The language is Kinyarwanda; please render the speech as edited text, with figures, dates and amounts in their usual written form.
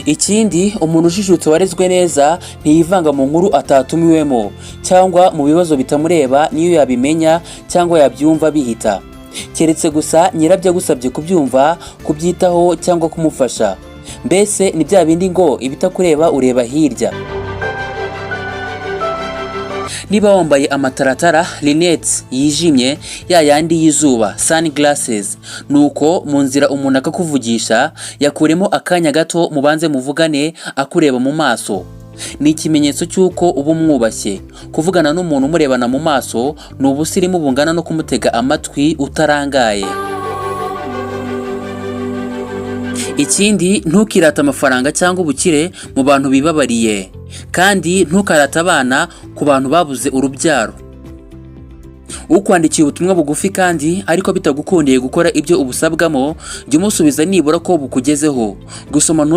Ikindi, umuntu ujijutse warezwe neza ntiyivanga mu nkuru atatumiwemo cyangwa mu bibazo bitamureba niyo yabimenya cyangwa yabyumva bihita, keretse gusa nyirabyo agusabye kubyumva, kubyitaho cyangwa kumufasha. Mbese ni bya bindi ngo ibitakureba ureba hirya. Niba wambaye amataratara, lunettes yijimye, ya yandi y'izuba, sunglasses, nuko mu nzira umuntu akakuvugisha, yakuremo akanya gato mubanze muvugane akureba mu maso. Ni ikimenyetso cy'uko uba umwubashye. Kuvugana n'umuntu umurebana mu maso ni ubusirimu bungana no kumutega amatwi utarangaye. Ikindi, ntukirate amafaranga cyangwa ubukire mu bantu bibabariye, kandi ntukarate abana ku bantu babuze urubyaro. Ukwandikiye ubutumwa bugufi kandi ariko bitagukundiye gukora ibyo ubusabwamo, jya umusubiza nibura ko bukugezeho. Gusoma